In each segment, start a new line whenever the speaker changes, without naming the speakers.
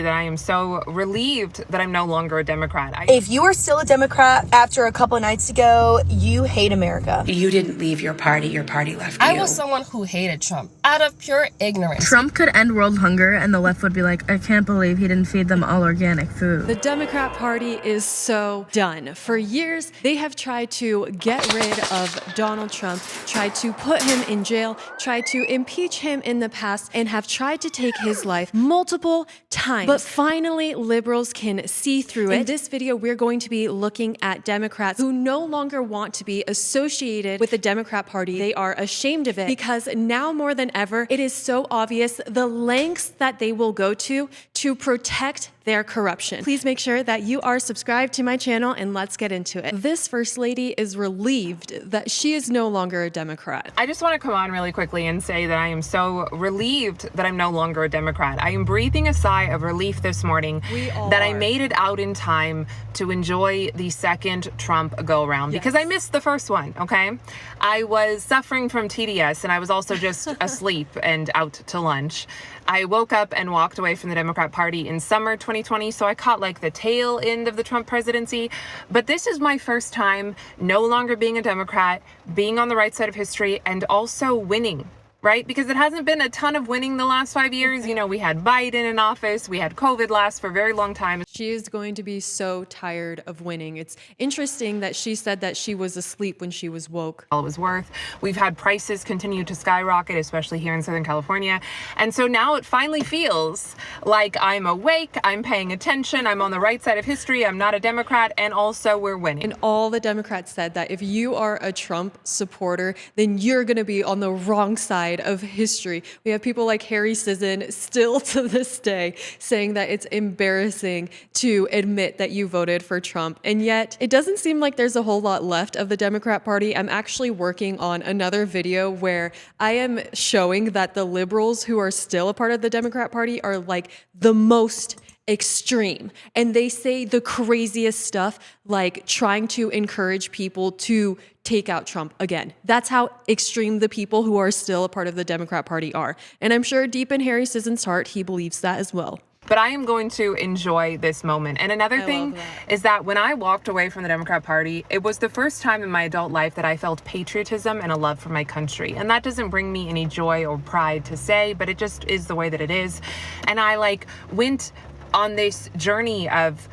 that I am so relieved that I'm no longer a Democrat.
If you are still a Democrat after a couple of nights ago, you hate America.
You didn't leave your party left you.
I was someone who hated Trump out of pure ignorance.
Trump could end world hunger and the left would be like, I can't believe he didn't feed them all organic food.
The Democrat Party is so done. For years, they have tried to get rid of Donald Trump, tried to put him in jail, tried to impeach him in the past, and have tried to take his life multiple times. But finally, liberals can see through it. In this video, we're going to be looking at Democrats who no longer want to be associated with the Democrat Party. They are ashamed of it because now more than ever, it is so obvious the lengths that they will go to protect their corruption. Please make sure that you are subscribed to my channel and let's get into it. This First Lady is relieved that she is no longer a Democrat.
I just want to come on really quickly and say that I am so relieved that I'm no longer a Democrat. I am breathing a sigh of relief this morning that I made it out in time to enjoy the second Trump go-around because I missed the first one, okay? I was suffering from TDS and I was also just asleep and out to lunch. I woke up and walked away from the Democrat Party in summer 2020, so I caught like the tail end of the Trump presidency. But this is my first time no longer being a Democrat, being on the right side of history, and also winning. Right? Because it hasn't been a ton of winning the last 5 years. You know, we had Biden in office. We had COVID last for a very long time.
She is going to be so tired of winning. It's interesting that she said that she was asleep when she was woke.
All it was worth. We've had prices continue to skyrocket, especially here in Southern California. And so now it finally feels like I'm awake, I'm paying attention, I'm on the right side of history, I'm not a Democrat, and also we're winning.
And all the Democrats said that if you are a Trump supporter, then you're going to be on the wrong side of history. We have people like Harry Sisson still to this day saying that it's embarrassing to admit that you voted for Trump. And yet it doesn't seem like there's a whole lot left of the Democrat Party. I'm actually working on another video where I am showing that the liberals who are still a part of the Democrat Party are like the most extreme. And they say the craziest stuff, like trying to encourage people to take out Trump again. That's how extreme the people who are still a part of the Democrat Party are. And I'm sure deep in Harry Sisson's heart, he believes that as well.
But I am going to enjoy this moment. And another thing is that when I walked away from the Democrat Party, it was the first time in my adult life that I felt patriotism and a love for my country. And that doesn't bring me any joy or pride to say, but it just is the way that it is. And I went on this journey of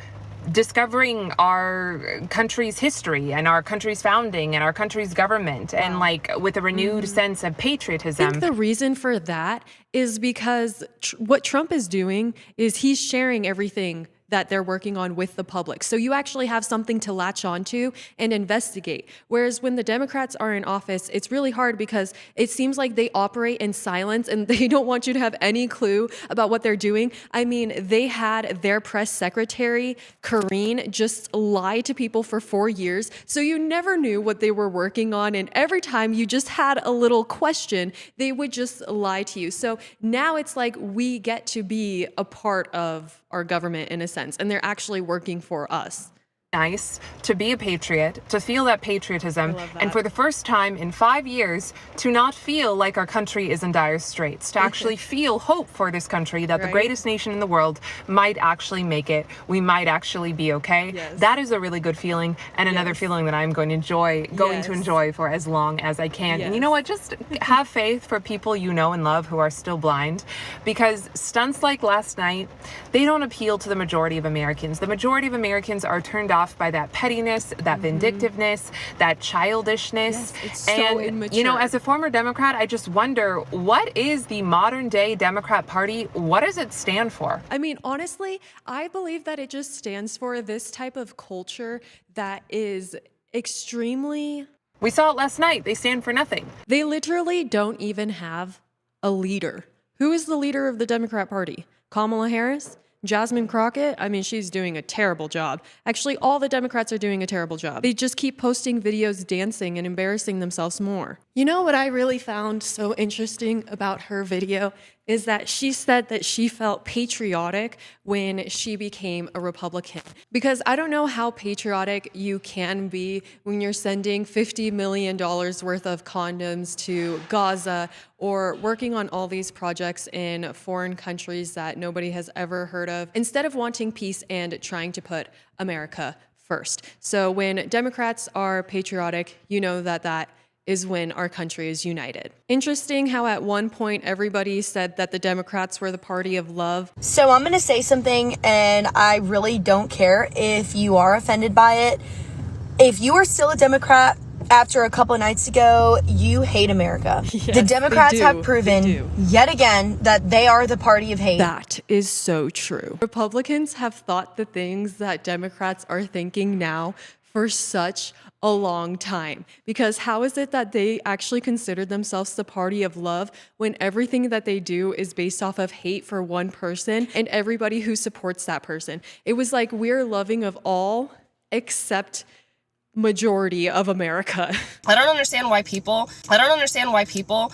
discovering our country's history and our country's founding and our country's government and with a renewed sense of patriotism.
I think the reason for that is because what Trump is doing is he's sharing everything that they're working on with the public. So you actually have something to latch onto and investigate. Whereas when the Democrats are in office, it's really hard because it seems like they operate in silence and they don't want you to have any clue about what they're doing. I mean, they had their press secretary, Karine, just lie to people for 4 years. So you never knew what they were working on. And every time you just had a little question, they would just lie to you. So now it's like we get to be a part of our government in a sense, and they're actually working for us.
Nice to be a patriot, to feel that patriotism, and for the first time in 5 years, to not feel like our country is in dire straits, to actually feel hope for this country, that the greatest nation in the world might actually make it. We might actually be okay. That is a really good feeling, and another feeling that I'm going to enjoy for as long as I can. And you know what? Just have faith for people you know and love who are still blind, because stunts like last night, they don't appeal to the majority of Americans. The majority of Americans are turned off by that pettiness, that vindictiveness, that childishness.
It's so immature.
You know, as a former Democrat, I just wonder, what is the modern day Democrat Party? What does it stand for?
I mean, honestly, I believe that it just stands for this type of culture that is extremely...
We saw it last night. They stand for nothing.
They literally don't even have a leader. Who is the leader of the Democrat Party? Kamala Harris? Jasmine Crockett, I mean, she's doing a terrible job. Actually, all the Democrats are doing a terrible job. They just keep posting videos dancing and embarrassing themselves more. You know what I really found so interesting about her video is that she said that she felt patriotic when she became a Republican. Because I don't know how patriotic you can be when you're sending $50 million worth of condoms to Gaza or working on all these projects in foreign countries that nobody has ever heard of, instead of wanting peace and trying to put America first. So when Democrats are patriotic, you know that is when our country is united. Interesting how at one point everybody said that the Democrats were the party of love.
So I'm going to say something, and I really don't care if you are offended by it. If you are still a Democrat after a couple of nights ago, you hate America.
Yes,
the Democrats
they do.
have proven yet again that they are the party of hate.
That is so true. Republicans have thought the things that Democrats are thinking now for such a long time. Because how is it that they actually consider themselves the party of love when everything that they do is based off of hate for one person and everybody who supports that person? It was like we're loving of all except majority of America.
I don't understand why people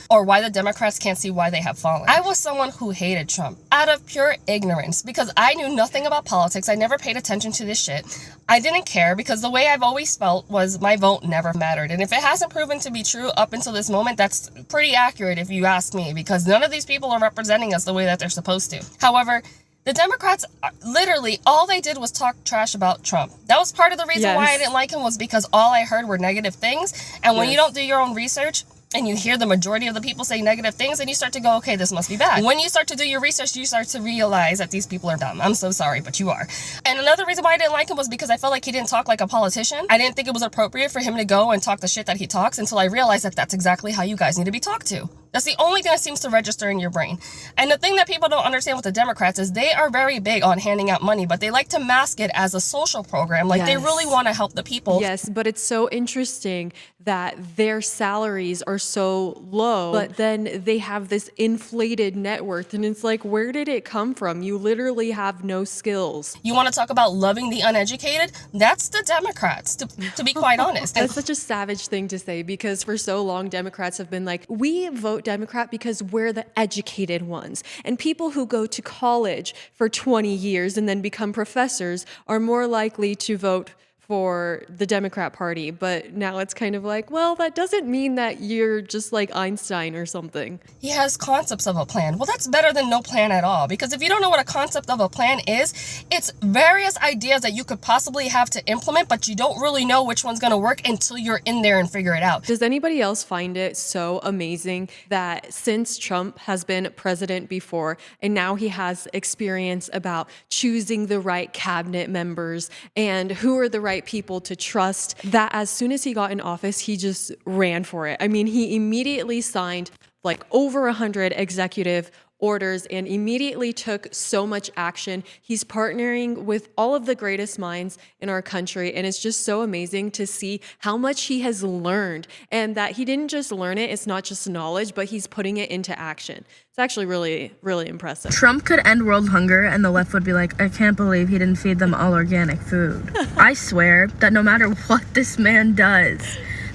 or why the Democrats can't see why they have fallen. I was someone who hated Trump out of pure ignorance because I knew nothing about politics. I never paid attention to this shit. I didn't care because the way I've always felt was my vote never mattered. And if it hasn't proven to be true up until this moment, that's pretty accurate if you ask me, because none of these people are representing us the way that they're supposed to. However, the Democrats, literally, all they did was talk trash about Trump. That was part of the reason why I didn't like him, was because all I heard were negative things. And when you don't do your own research and you hear the majority of the people say negative things, and you start to go, okay, this must be bad. When you start to do your research, you start to realize that these people are dumb. I'm so sorry, but you are. And another reason why I didn't like him was because I felt like he didn't talk like a politician. I didn't think it was appropriate for him to go and talk the shit that he talks until I realized that that's exactly how you guys need to be talked to. That's the only thing that seems to register in your brain. And the thing that people don't understand with the Democrats is they are very big on handing out money, but they like to mask it as a social program. Like they really want to help the people.
Yes, but it's so interesting that their salaries are so low, but then they have this inflated net worth. And it's like, where did it come from? You literally have no skills.
You want to talk about loving the uneducated? That's the Democrats, to be quite honest.
That's such a savage thing to say, because for so long, Democrats have been like, we vote Democrat because we're the educated ones. And people who go to college for 20 years and then become professors are more likely to vote for the Democrat Party. But now it's kind of like, well, that doesn't mean that you're just like Einstein or something.
He has concepts of a plan. Well, that's better than no plan at all. Because if you don't know what a concept of a plan is, it's various ideas that you could possibly have to implement, but you don't really know which one's going to work until you're in there and figure it out.
Does anybody else find it so amazing that since Trump has been president before, and now he has experience about choosing the right cabinet members and who are the right people to trust, that as soon as he got in office, he just ran for it. I mean, he immediately signed like over 100 executive orders and immediately took so much action. He's partnering with all of the greatest minds in our country, and it's just so amazing to see how much he has learned, and that he didn't just learn it, it's not just knowledge, but he's putting it into action. It's actually really, really impressive.
Trump could end world hunger and the left would be like, I can't believe he didn't feed them all organic food. I swear that no matter what this man does,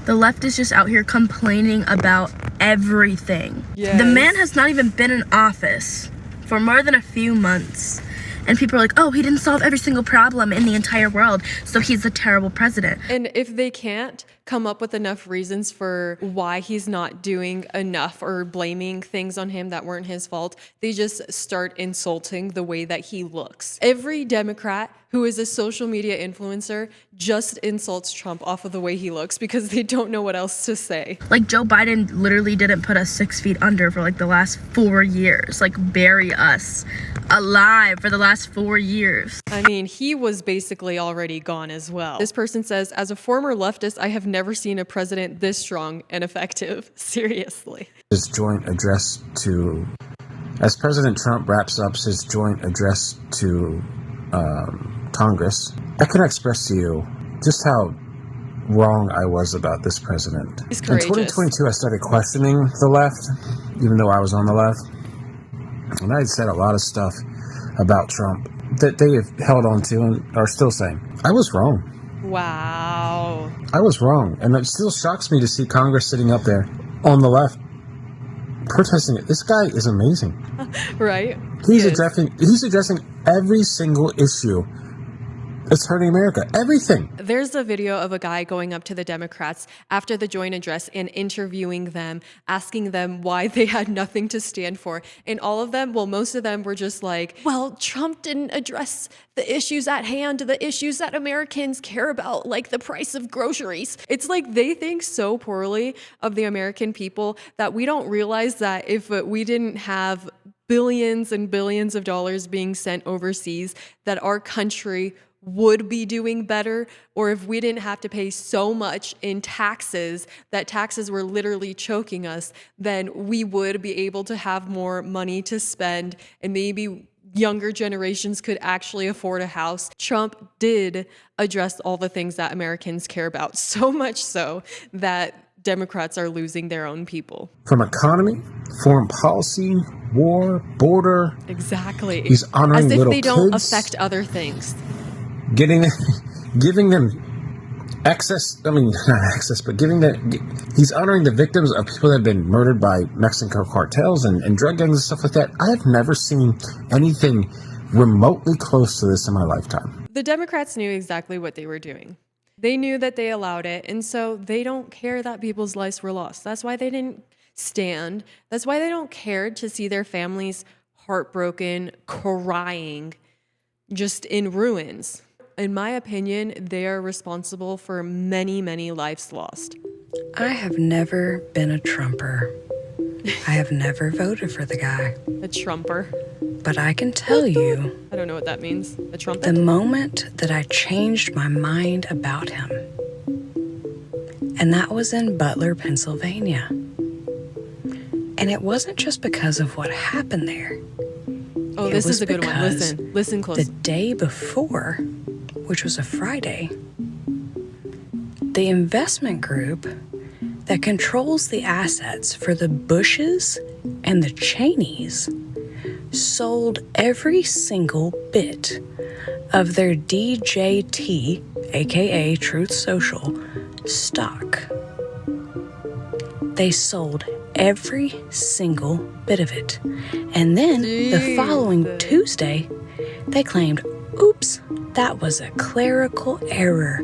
the left is just out here complaining about everything.
Yes.
The man has not even been in office for more than a few months. And people are like, oh, he didn't solve every single problem in the entire world, so he's a terrible president.
And if they can't come up with enough reasons for why he's not doing enough or blaming things on him that weren't his fault, they just start insulting the way that he looks. Every Democrat who is a social media influencer just insults Trump off of the way he looks because they don't know what else to say.
Like, Joe Biden literally didn't put us 6 feet under for like the last 4 years, like bury us alive for the last 4 years.
I mean, he was basically already gone as well. This person says, as a former leftist, I have never seen a president this strong and effective. Seriously.
His joint address to, as President Trump wraps up his joint address to Congress, I can express to you just how wrong I was about this president.
He's courageous.
In 2022, I started questioning the left, even though I was on the left. And I had said a lot of stuff about Trump that they have held on to and are still saying. I was wrong.
Wow.
I was wrong. And it still shocks me to see Congress sitting up there on the left protesting it. This guy is amazing.
Right?
He's addressing every single issue that's hurting America. Everything.
There's a video of a guy going up to the Democrats after the joint address and interviewing them, asking them why they had nothing to stand for. And all of them, well, most of them were just like, well, Trump didn't address the issues at hand, the issues that Americans care about, like the price of groceries. It's like they think so poorly of the American people that we don't realize that if we didn't have billions and billions of dollars being sent overseas, that our country would be doing better, or if we didn't have to pay so much in taxes, that taxes were literally choking us, then we would be able to have more money to spend, and maybe younger generations could actually afford a house. Trump did address all the things that Americans care about, so much so that Democrats are losing their own people.
From economy, foreign policy, war, border.
Exactly.
He's honoring
as if
little
they don't
kids.
affect other things.
Giving them access, not access, but he's honoring the victims of people that have been murdered by Mexican cartels and drug gangs and stuff like that. I have never seen anything remotely close to this in my lifetime.
The Democrats knew exactly what they were doing. They knew that they allowed it, and so they don't care that people's lives were lost. That's why they didn't stand. That's why they don't care to see their families heartbroken, crying, just in ruins. In my opinion, they are responsible for many, many lives lost.
I have never been a Trumper. I have never voted for the guy.
A Trumper.
But I can tell you,
I don't know what that means. A trumpet?
the moment that I changed my mind about him, and that was in Butler, Pennsylvania. And it wasn't just because of what happened there.
Oh, this is a good one. Listen close.
The day before, which was a Friday, the investment group that controls the assets for the Bushes and the Cheneys sold every single bit of their DJT, aka Truth Social, stock. They sold every single bit of it. And then the following Tuesday, they claimed, oops, that was a clerical error.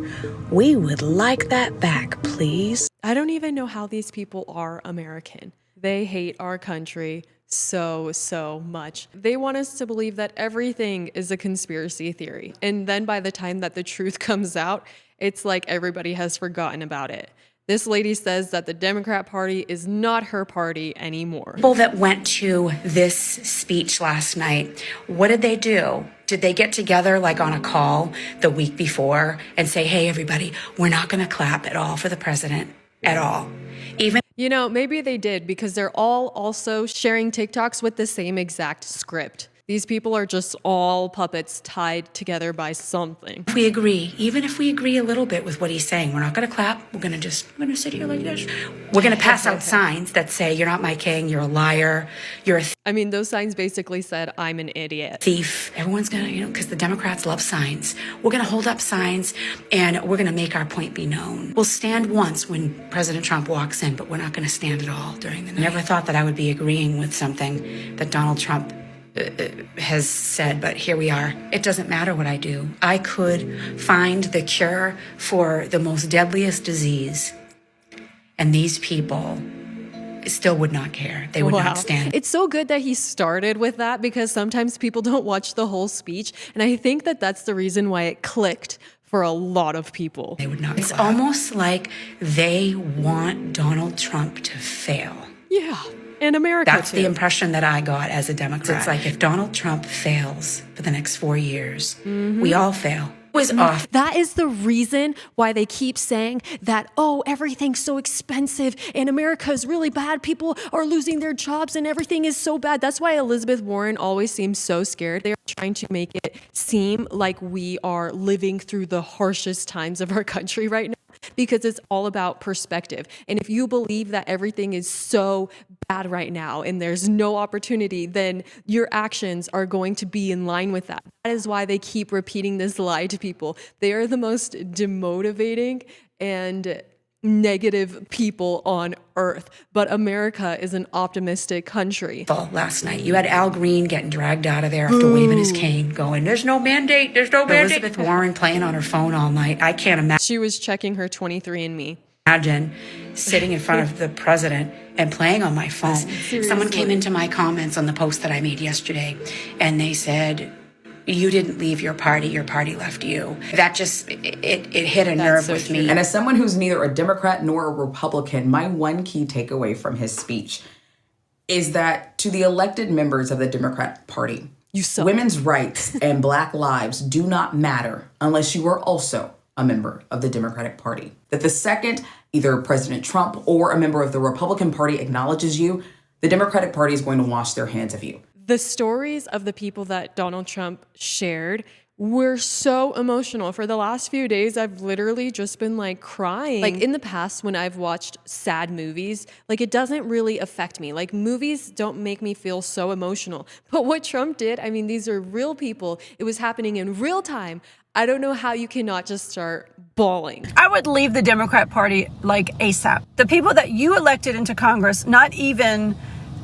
We would like that back, please.
I don't even know how these people are American. They hate our country so much. They want us to believe that everything is a conspiracy theory. And then by the time that the truth comes out, it's like everybody has forgotten about it. This lady says that the Democrat Party is not her party anymore.
People that went to this speech last night, what did they do? Did they get together like on a call the week before and say, hey, everybody, we're not going to clap at all for the president at all? Even
You know, maybe they did because they're all also sharing TikToks with the same exact script. These people are just all puppets tied together by something.
if we agree, even if we agree a little bit with what he's saying, we're not going to clap. We're going to sit here like this. We're going to pass out signs that say, you're not my king, you're a liar, you're a
I mean, those signs basically said, I'm an idiot.
thief. Everyone's going to, because the Democrats love signs. We're going to hold up signs and we're going to make our point be known. We'll stand once when President Trump walks in, but we're not going to stand at all during the night. Never thought that I would be agreeing with something that Donald Trump has said, but here we are. It doesn't matter what I do. I could find the cure for the most deadliest disease, and these people still would not care. They would not stand.
It's so good that he started with that because sometimes people don't watch the whole speech. And I think that that's the reason why it clicked for a lot of people.
They would not. It's almost like they want Donald Trump to fail.
Yeah. And America,
That's
too.
the impression that I got as a Democrat. It's like if Donald Trump fails for the next 4 years, we all fail. It was off.
That is the reason why they keep saying that, oh, everything's so expensive and America is really bad. People are losing their jobs and everything is so bad. That's why Elizabeth Warren always seems so scared. They're trying to make it seem like we are living through the harshest times of our country right now, because it's all about perspective. And if you believe that everything is so bad right now and there's no opportunity, then your actions are going to be in line with that. That is why they keep repeating this lie to people. They are the most demotivating and negative people on earth, but America is an optimistic country.
Last night, you had Al Green getting dragged out of there after waving his cane, going, "There's no mandate, there's no mandate." Elizabeth Warren playing on her phone all night. I can't
She was checking her 23andMe.
imagine sitting in front of the president and playing on my phone. Someone came into my comments on the post that I made yesterday, and they said, "You didn't leave your party left you." That just, it hit a nerve with me.
And as someone who's neither a Democrat nor a Republican, my one key takeaway from his speech is that to the elected members of the Democrat Party, women's rights and Black lives do not matter unless you are also a member of the Democratic Party. That the second either President Trump or a member of the Republican Party acknowledges you, the Democratic Party is going to wash their hands of you.
The stories of the people that Donald Trump shared were so emotional. For the last few days, I've literally just been like crying. Like in the past, when I've watched sad movies, like it doesn't really affect me. Like movies don't make me feel so emotional. But what Trump did, I mean, these are real people. It was happening in real time. I don't know how you cannot just start bawling.
I would leave the Democrat Party like ASAP. The people that you elected into Congress, not even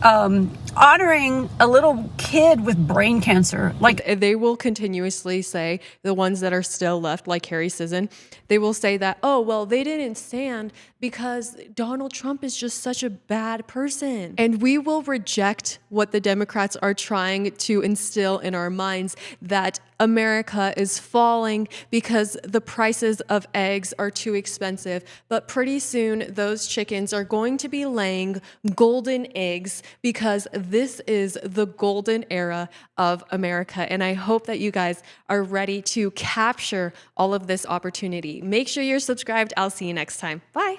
honoring a little kid with brain cancer. Like
they will continuously say, the ones that are still left, like Harry Sisson, they will say that, oh, well, they didn't stand because Donald Trump is just such a bad person. And we will reject what the Democrats are trying to instill in our minds, that America is falling because the prices of eggs are too expensive. But pretty soon, those chickens are going to be laying golden eggs, because this is the golden era of America. And I hope that you guys are ready to capture all of this opportunity. Make sure you're subscribed. I'll see you next time. Bye.